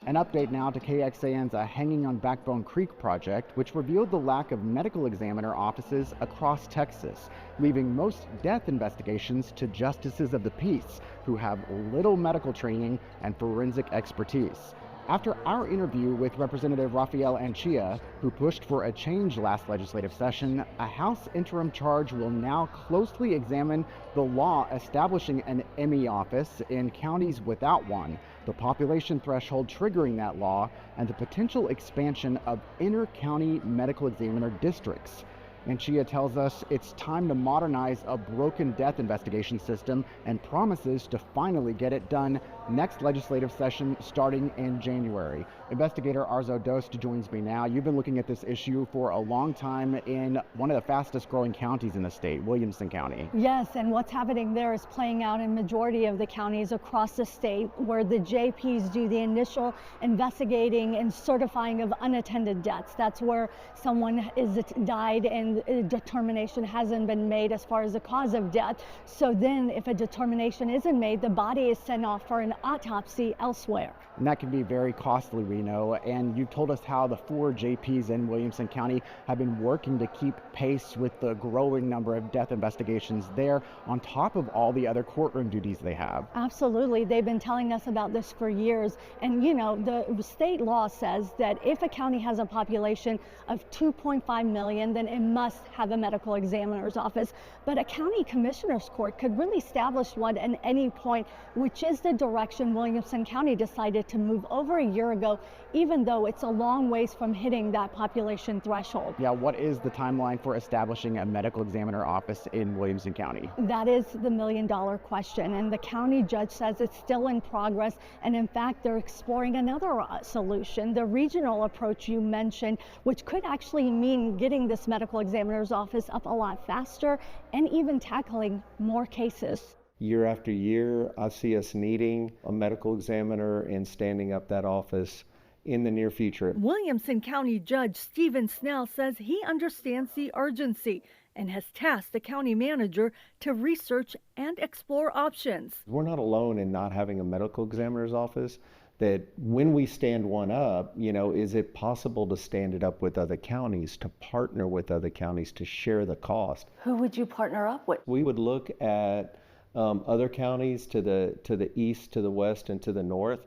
An update now to KXAN's Hanging on Backbone Creek project, which revealed the lack of medical examiner offices across Texas, leaving most death investigations to justices of the peace who have little medical training and forensic expertise. After our interview with Representative Rafael Anchia, who pushed for a change last legislative session, a House interim charge will now closely examine the law establishing an ME office in counties without one, the population threshold triggering that law, and the potential expansion of inter-county medical examiner districts. Anchia tells us it's time to modernize a broken death investigation system and promises to finally get it done next legislative session starting in January. Investigator Arzo Dost joins me now. You've been looking at this issue for a long time in one of the fastest growing counties in the state, Williamson County. Yes, and what's happening there is playing out in majority of the counties across the state where the JPs do the initial investigating and certifying of unattended deaths. That's where someone is died and a determination hasn't been made as far as the cause of death. So then if a determination isn't made, the body is sent off for an autopsy elsewhere. And that can be very costly, we know. And you told us how the 4 JPs in Williamson County have been working to keep pace with the growing number of death investigations there, on top of all the other courtroom duties they have. Absolutely. They've been telling us about this for years. And you know, the state law says that if a county has a population of 2.5 million, then it must have a medical examiner's office. But a county commissioner's court could really establish one at any point, which is the direction Williamson County decided to move over a year ago, even though it's a long ways from hitting that population threshold. Yeah, what is the timeline for establishing a medical examiner office in Williamson County? That is the million-dollar question, and the county judge says it's still in progress, and in fact they're exploring another solution, the regional approach you mentioned, which could actually mean getting this medical examiner's office up a lot faster and even tackling more cases. Year after year, I see us needing a medical examiner and standing up that office in the near future. Williamson County Judge Stephen Snell says he understands the urgency and has tasked the county manager to research and explore options. We're not alone in not having a medical examiner's office. That when we stand one up, is it possible to stand it up with other counties, to partner with other counties, to share the cost? Who would you partner up with? We would look at other counties to the east, to the west, and to the north.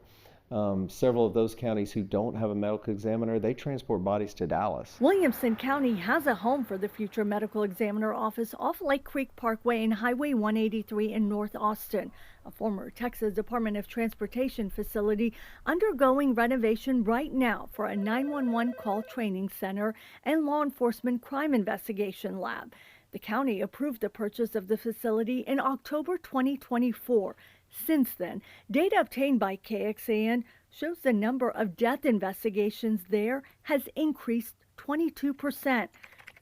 Several of those counties who don't have a medical examiner, they transport bodies to Dallas. Williamson County has a home for the future medical examiner office off Lake Creek Parkway and Highway 183 in North Austin, a former Texas Department of Transportation facility undergoing renovation right now for a 911 call training center and law enforcement crime investigation lab. The county approved the purchase of the facility in October 2024. Since then, data obtained by KXAN shows the number of death investigations there has increased 22%.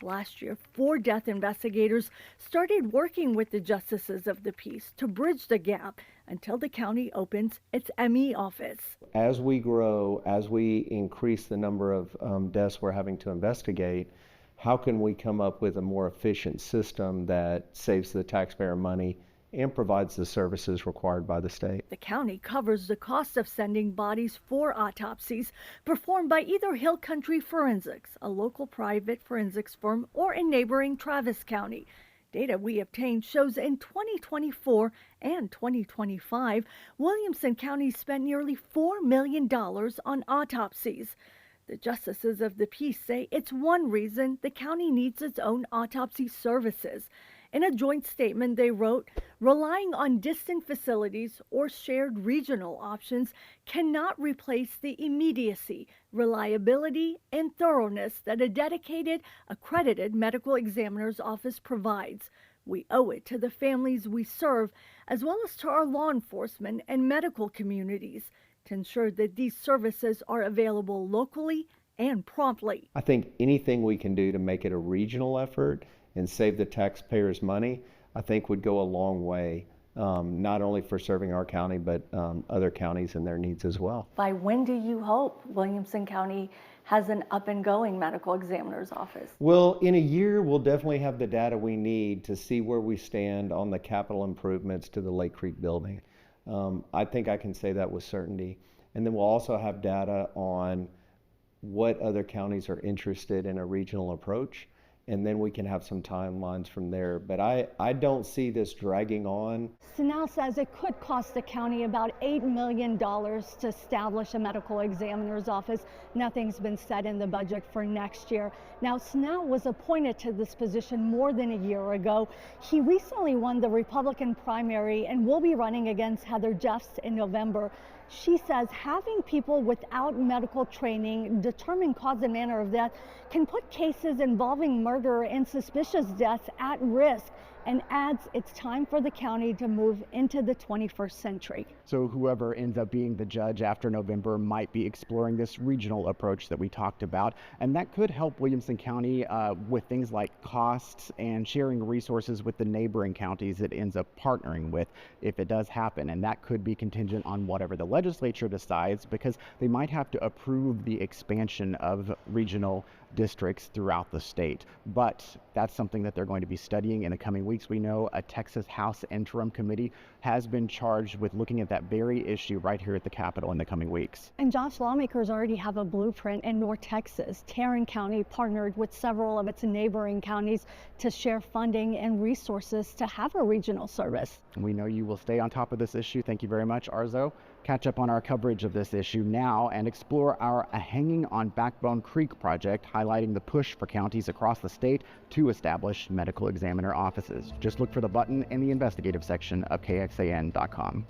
Last year, 4 death investigators started working with the justices of the peace to bridge the gap until the county opens its ME office. As we grow, as we increase the number of deaths we're having to investigate, how can we come up with a more efficient system that saves the taxpayer money and provides the services required by the state? The county covers the cost of sending bodies for autopsies performed by either Hill Country Forensics, a local private forensics firm, or in neighboring Travis County. Data we obtained shows in 2024 and 2025, Williamson County spent nearly $4 million on autopsies. The justices of the peace say it's one reason the county needs its own autopsy services. In a joint statement, they wrote, "Relying on distant facilities or shared regional options cannot replace the immediacy, reliability, and thoroughness that a dedicated, accredited medical examiner's office provides. We owe it to the families we serve, as well as to our law enforcement and medical communities, to ensure that these services are available locally and promptly." I think anything we can do to make it a regional effort and save the taxpayers money, I think would go a long way, not only for serving our county, but other counties and their needs as well. By when do you hope Williamson County has an up and going medical examiner's office? Well, in a year, we'll definitely have the data we need to see where we stand on the capital improvements to the Lake Creek building. I think I can say that with certainty. And then we'll also have data on what other counties are interested in a regional approach. And then we can have some timelines from there. But I don't see this dragging on. Snell says it could cost the county about $8 million to establish a medical examiner's office. Nothing's been set in the budget for next year. Now, Snell was appointed to this position more than a year ago. He recently won the Republican primary and will be running against Heather Jeffs in November. She says having people without medical training determine cause and manner of death can put cases involving murder and suspicious deaths at risk, and adds it's time for the county to move into the 21st century. So whoever ends up being the judge after November might be exploring this regional approach that we talked about, and that could help Williamson County with things like costs and sharing resources with the neighboring counties it ends up partnering with if it does happen. And that could be contingent on whatever the legislature decides, because they might have to approve the expansion of regional districts throughout the state. But that's something that they're going to be studying in the coming weeks. We know a Texas House Interim Committee has been charged with looking at that very issue right here at the Capitol in the coming weeks. And Josh, lawmakers already have a blueprint in North Texas. Tarrant County partnered with several of its neighboring counties to share funding and resources to have a regional service. We know you will stay on top of this issue. Thank you very much, Arzo. Catch up on our coverage of this issue now and explore our Hanging on Backbone Creek project, highlighting the push for counties across the state to establish medical examiner offices. Just look for the button in the investigative section of KXAN.com.